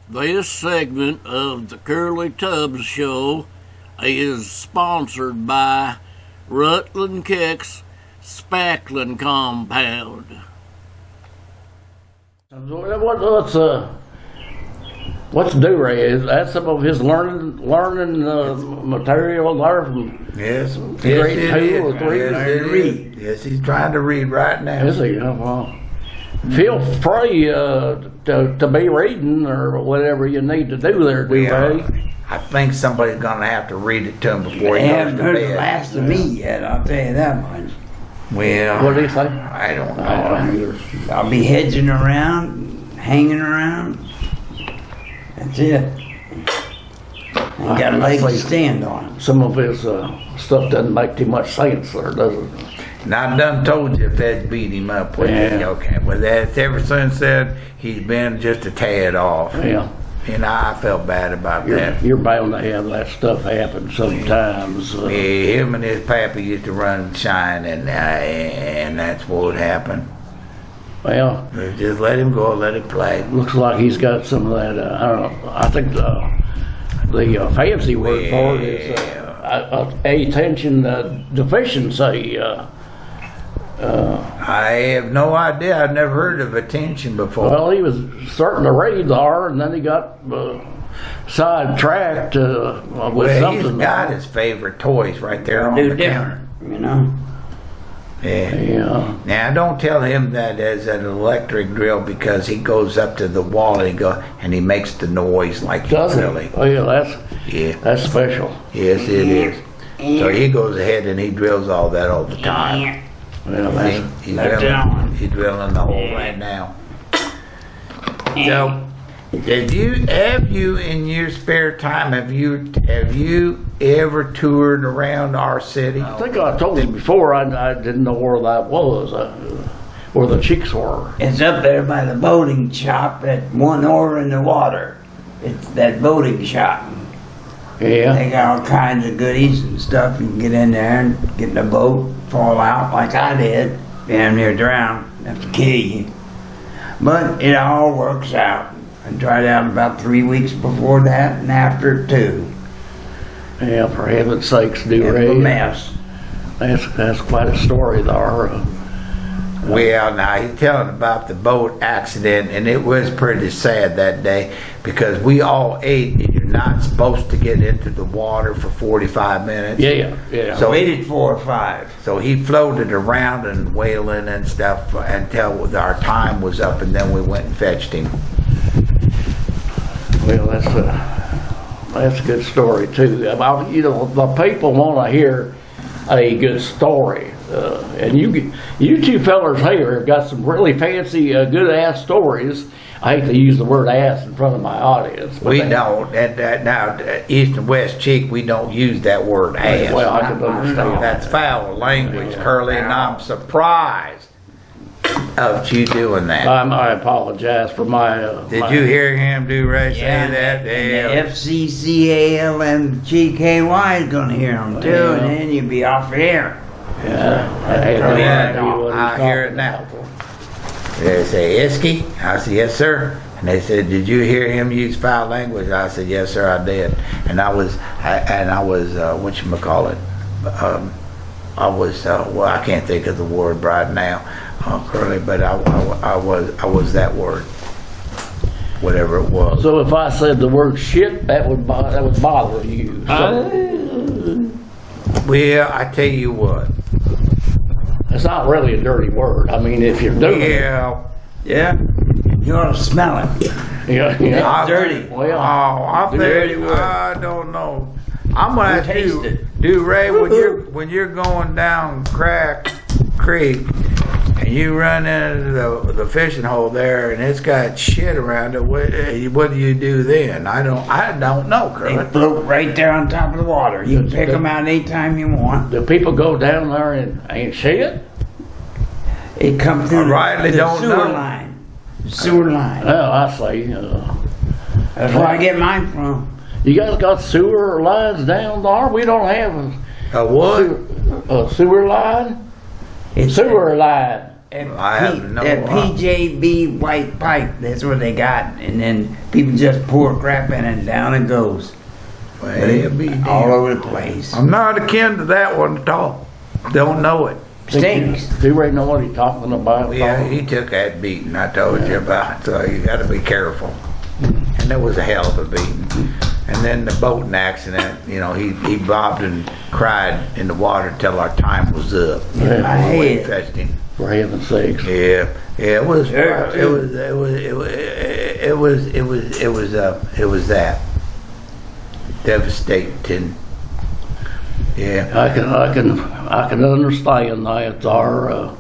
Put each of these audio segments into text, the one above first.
This segment of the Curly Tubbs Show is sponsored by Rutland Kicks Spackling Compound. What's Do-Ray? Is that some of his learning material there from Yes, grade 2 or 3? Yes, it is. Yes, he's trying to read right now. Is he? Oh, well. Feel free to be reading or whatever you need to do there, Do-Ray. I think somebody's going to have to read it to him before he goes to bed. They haven't heard the last of me yet, I'll tell you that much. Well, What do you say? I don't know. I'll be hedging around, hanging around. That's it. Ain't got a leg to stand on. Some of his stuff doesn't make too much sense there, does it? And I done told you if Feds beat him up. Okay, well, that's ever since then, he's been just a tad off. Yeah. And I felt bad about that. You're bound to have that stuff happen sometimes. Yeah, him and his pappy used to run shine, and that's what would happen. Well, Just let him go, let him play. looks like he's got some of that. I don't know. I think the fancy word for it is attention deficiency. I have no idea. I've never heard of attention before. Well, he was starting to read there, and then he got sidetracked with something. He's got his favorite toys right there on the counter. You know? Yeah. Now, don't tell him that as an electric drill, because he goes up to the wall and he makes the noise like Does really. it? Oh, yeah, that's special. Yes, it is. So he goes ahead and he drills all that all the time. Well, He's drilling the hole right now. So, have you in your spare time, have you ever toured around our city? I think I told you before. I didn't know where that was, where the chicks were. It's up there by the boating shop at one oar in the water. It's that boating shop. Yeah. They got all kinds of goodies and stuff. You can get in there and get in a boat, fall out like I did, damn near drown, have to kill you. But it all works out. I tried out about 3 weeks before that and after it too. Yeah, for heaven's sakes, Do-Ray. It's a mess. That's quite a story there. Well, now he's telling about the boat accident, and it was pretty sad that day because we all ate, and you're not supposed to get into the water for 45 minutes. Yeah. So waited 4 or 5. So he floated around and wailing and stuff until our time was up, and then we went and fetched him. Well, that's a good story too. About, the people want to hear a good story, and you two fellers here have got some really fancy, good ass stories. I hate to use the word ass in front of my audience. We don't. Now, East and West Cheek, we don't use that word ass. Well, I can understand. That's foul language, Curly, and I'm surprised of you doing that. I apologize for my. Did you hear him Do-Ray say that? And the FCCAL and GKY is going to hear them too, and then you'll be off air. I hear it now. They say, Iski? I said, yes, sir. And they said, did you hear him use foul language? I said, yes, sir, I did. And I was whatchamacallit? Well, I can't think of the word right now, Curly, but I was that word, whatever it was. So if I said the word shit, that would bother you. So. Well, I tell you what. It's not really a dirty word. I mean, if you're doing Yeah. You ought to smell it. it. It's dirty. Well, I don't know. I'm gonna taste it. Do-Ray, when you're going down Crack Creek and you run into the fishing hole there and it's got shit around it, what do you do then? I don't know, Curly. They float right there on top of the water. You can pick them out anytime you want. do people go down there and ain't shit? It comes through Rightly the don't sewer know. line. The sewer line. Oh, I see. That's where I get mine from. You guys got sewer lines down there? We don't have A what? a sewer line. It's Sewer line. I have no that PJB white pipe, that's what they got. And then people just pour crap in and down it goes. Well, be All over the place. I'm not akin to that one at all. Don't know it. Stinks. Do you really know what he's talking about? Yeah, he took that beating I told you about, so you got to be careful. And that was a hell of a beating. And then the boating accident, you know, he bobbed and cried in the water till our time was up. Yeah. I We hate it. fetched him. For heaven's sakes. Yeah, it was that devastating. Yeah. I can understand that.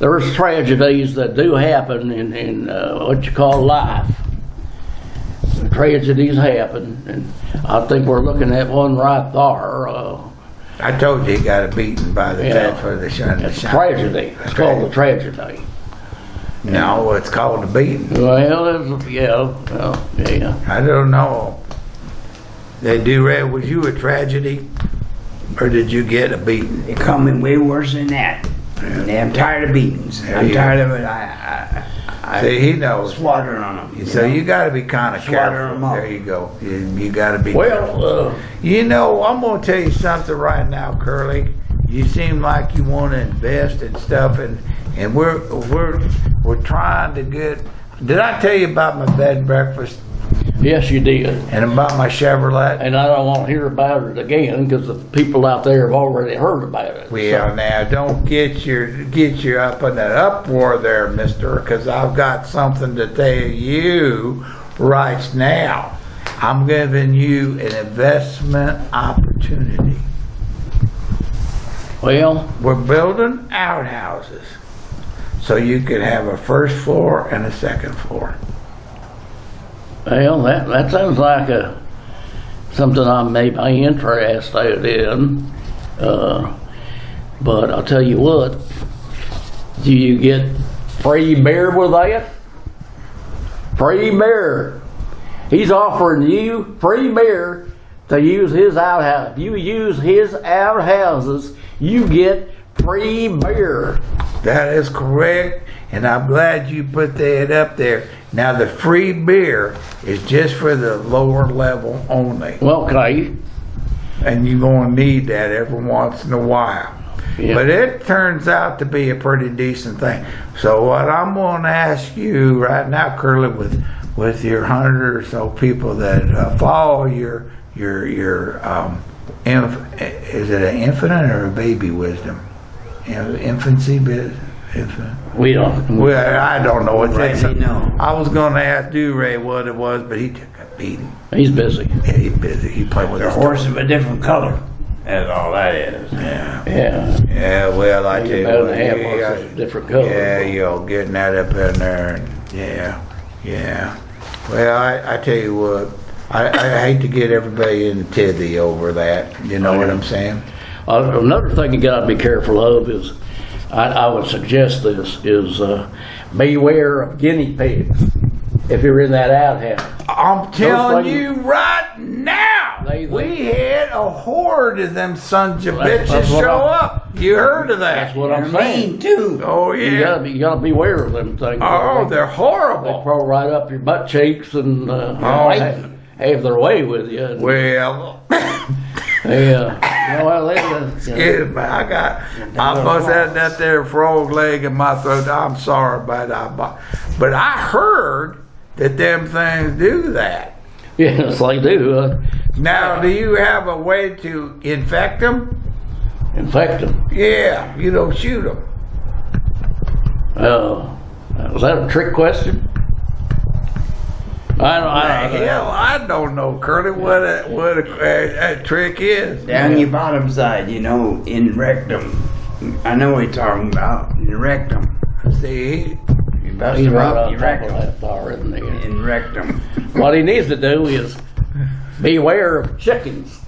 There's tragedies that do happen in what you call life. Tragedies happen, and I think we're looking at one right there. I told you he got a beating by the Yeah. for the shine. It's a tragedy. It's called a tragedy. No, it's called a beating. Well, yeah. I don't know. They do Red, was you a tragedy? Or did you get a beating? They're coming way worse than that. And I'm tired of beatings. There I'm you tired of it. I See, he knows. slaughter on them. So you got to be kind of Slaughter careful. 'em up. There you go. You got to be careful. Well, You know, I'm gonna tell you something right now, Curly. You seem like you want to invest in stuff, and we're trying to get. Did I tell you about my bed and breakfast yes, you did. and about my Chevrolet? And I don't want to hear about it again because the people out there have already heard about it. Well, now don't get your up in that uproar there, Mister, because I've got something to tell you right now. I'm giving you an investment opportunity. Well, We're building outhouses so you could have a first floor and a second floor. that sounds like something I may be interested in. But I'll tell you what, do you get free beer with that? Free beer. He's offering you free beer to use his outhouse. If you use his outhouses, you get free beer. That is correct, and I'm glad you put that up there. Now the free beer is just for the lower level only, Okay. and you're going to need that every once in a while. Yeah. But it turns out to be a pretty decent thing. So what I'm going to ask you right now, Curly, with your 100 or so people that follow your is it an infinite or a baby wisdom? Infancy bit. We don't. Well, I don't know what Right, that. no. I was going to ask Ray what it was, but he took a beating. He's busy. Yeah, he's busy. He played with A his horse of a different color. That's all that is. Yeah. Yeah. Yeah. Well, I tell you Better what. than have horses of different colors. Yeah, you're getting that up in there. And yeah. Well, I tell you what. I hate to get everybody in tithy over that. You know what I'm saying? Another thing you got to be careful of is, I would suggest this, is beware of guinea pigs if you're in that outhouse. I'm telling things- you right now, we had a horde of them sons of That's bitches what show I- up. You heard of that? That's what They're I'm saying. mean too. Oh You yeah. gotta beware of them things. Oh, they're They horrible. throw right up your butt cheeks and have their way with you. And Well, excuse me, I must have that there frog leg in my throat. I'm sorry, but I heard that them things do that. yes, they do. Now, do you have a way to infect them? Infect them. Yeah, you don't shoot them. Was that a trick question? Hell, I don't know, Curly, what a trick is. Down your bottom side, in rectum. I know what you're talking about. In rectum. See, You bust He's them right up on your top of rectum. that bar, isn't he? In rectum. What he needs to do is beware of chickens.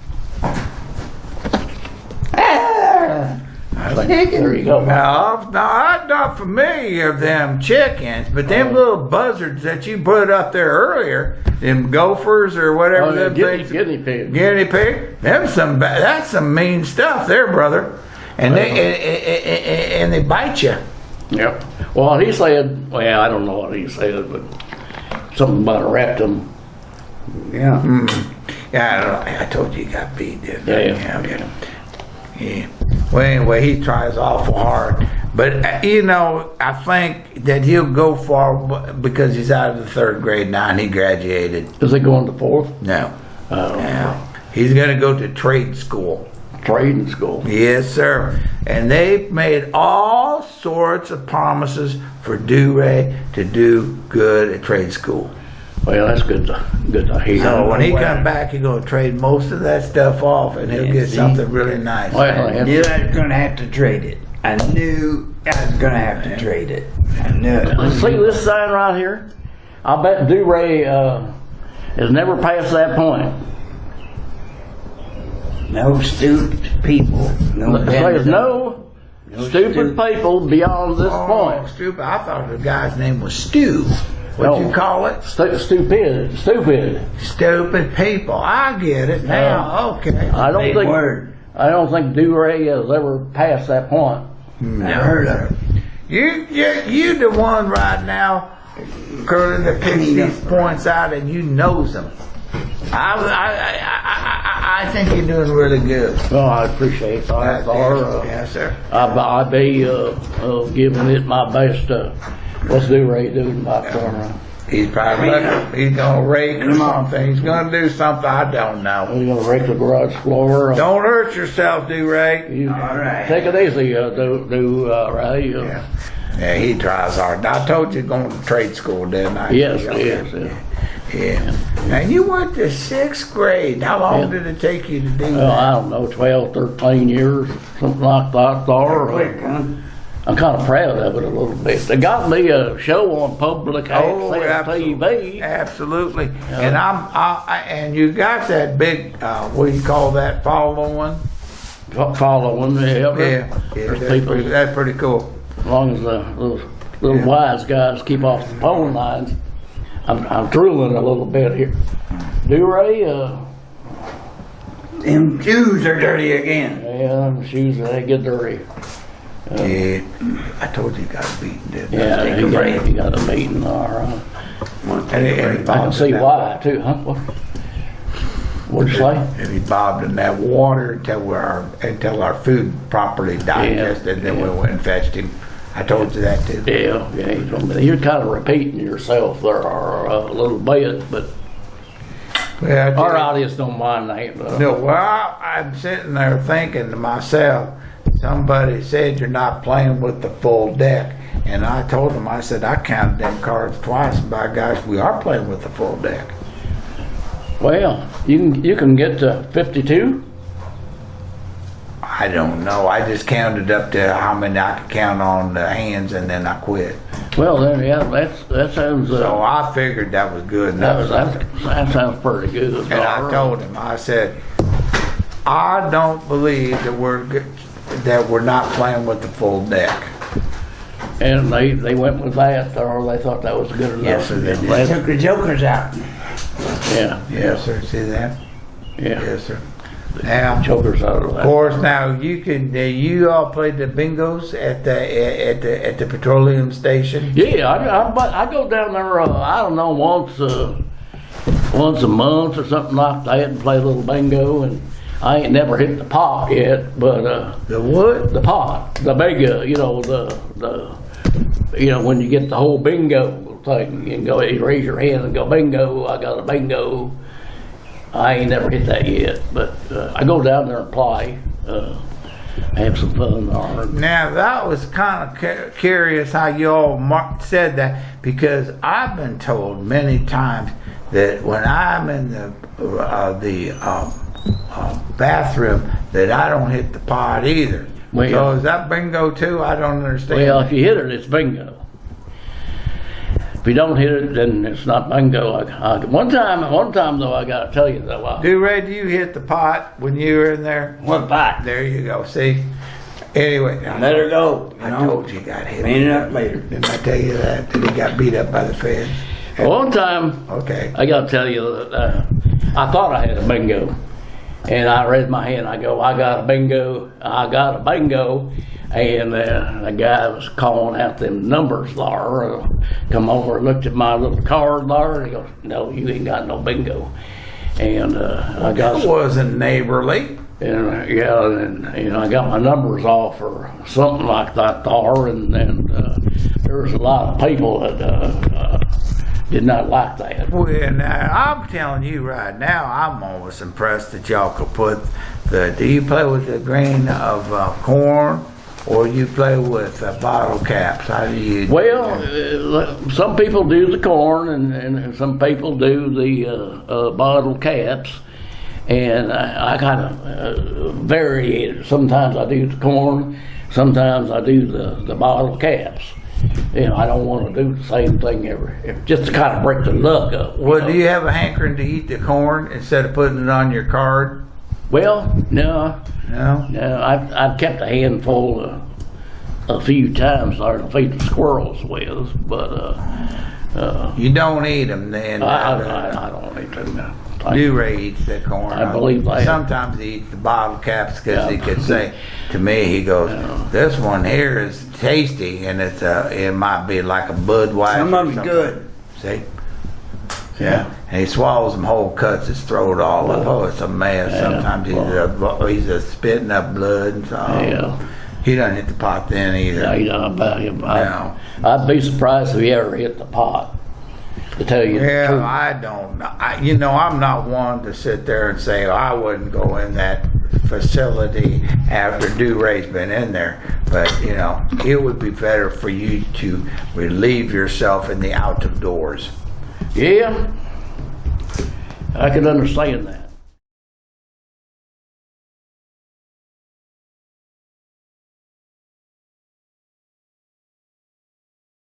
There you go. now I'm not familiar with them chickens, but them little buzzards that you put up there earlier, them gophers or whatever them things. Guinea pig. Guinea pig, that's some mean stuff there, brother. And they bite you. Yep. Well, he said, well, I don't know what he said, but something about a rectum. Yeah. Yeah, I told you he got beat, didn't I? Yeah. Yeah. Well, anyway, he tries awful hard. But, I think that he'll go far because he's out of the 3rd grade now and he graduated. Is he going to 4th? No. No. He's going to go to trade school. Trading school. Yes, sir. And they've made all sorts of promises for Ray to do good at trade school. Well, that's good to hear. So when he comes back, he's going to trade most of that stuff off and he'll get something really nice. Well, I knew I was gonna have to trade it. I knew I was gonna have to trade it. I knew it. See this sign right here? I bet Ray has never passed that point. No stupid people. There's no stupid people beyond this point. Stupid. I thought the guy's name was Stu. What'd you call it? Stupid. Stupid people. I get it now. Okay. I don't think Ray has ever passed that point. Never heard of it. You the one right now, Curly, that picks these points out and you knows them. I think you're doing really good. Well, I appreciate that. Yes, sir. I'll be giving it my best. What's Ray doing back there? He's probably he's gonna rake or something. He's gonna do something I don't know. He's gonna rake the garage floor. Don't hurt yourself, Ray. All right. Take it easy, Ray. Yeah, he tries hard. I told you going to trade school, didn't I? Yes. Yeah. Now you went to 6th grade. How long did it take you to do Well, that? I don't know, 12, 13 years, something like that. I'm kind of proud of it a little bit. They got me a show on public access TV. Absolutely. And and you got that big, what do you call that, following? Following, Yeah, people, that's pretty cool. as long as the little wise guys keep off the phone lines. I'm drooling a little bit here. Ray, Them shoes are dirty again. yeah, the shoes, they get dirty. Yeah, I told you got beaten, didn't I? Yeah, he got a meeting, all right. And I can see why, too, huh? What'd you say? And he bobbed in that water until our food properly digested, and then we went and fetched him. I told you that too. Yeah, you're kind of repeating yourself there a little bit, but our audience don't mind that. No, well, I'm sitting there thinking to myself, somebody said you're not playing with the full deck. And I told him, I said, I counted them cards twice, and by gosh, we are playing with the full deck. Well, you can get to 52. I don't know. I just counted up to how many I could count on the hands, and then I quit. Well, then, yeah, that sounds. So I figured that was good enough. That sounds pretty good. And I told him, I said, I don't believe that we're not playing with the full deck. And they went with that, or they thought that was good enough. Yes, sir. They took the jokers out. Yeah. Yes, sir. See that? Yeah. Yes, sir. Now, Chokers out of that. of course, now you all played the bingos at the petroleum station. Yeah, I go down there. I don't know, once a month or something like that, and play a little bingo. And I ain't never hit the pot yet, but The what? the pot, the big, when you get the whole bingo thing, you can go, you raise your hand and go bingo. I got a bingo. I ain't never hit that yet, but I go down there and play, have some fun. Now that was kind of curious how you all said that, because I've been told many times that when I'm in the bathroom that I don't hit the pot either. Well, so is that bingo too? I don't understand. Well, if you hit it, it's bingo. If you don't hit it, then it's not bingo. One time though, I gotta tell you though. Ray, do you hit the pot when you were in there? What pot? There you go. See. Anyway, Let her go. I told you got hit. Clean it up later. Didn't I tell you that he got beat up by the feds? One time, Okay. I gotta tell you that I thought I had a bingo, And I raised my hand. I go, I got a bingo. I got a bingo. And the guy was calling out them numbers there. Come over and looked at my little card there. And he goes, no, you ain't got no bingo. And I got That wasn't neighborly. and I got my numbers off or something like that there. And there was a lot of people that did not like that. Well, now, I'm telling you right now, I'm almost impressed that y'all could put do you play with the grain of corn, or you play with bottle caps? How do you do Well, some people do the corn and some people do the bottle caps. And I kind of vary it. Sometimes I do the corn, sometimes I do the bottle caps. I don't want to do the same thing just to kind of break the luck up. Well, do you have a hankering to eat the corn instead of putting it on your card? Well, no. No? No, I've kept a handful a few times there to feed the squirrels with, but You don't eat them then. I don't eat them. Ray eats the corn. I believe that. Sometimes he eats the bottle caps because he Yeah. could say to me, he goes, "This one here is tasty, and it might be like a Budweiser." Some or of them's something." good. See? Yeah. And he swallows them whole, cuts his throat all up. Oh, it's a mess. Yeah. Sometimes he's a spitting up blood and so on. Yeah. He doesn't hit the pot then either. Yeah, you know about him. No. I'd be surprised if he ever hit the pot. To tell you the Yeah, truth. I don't know. I'm not one to sit there and say, I wouldn't go in that facility after Ray's been in there. But, it would be better for you to relieve yourself in the out of doors. Yeah, I can understand that.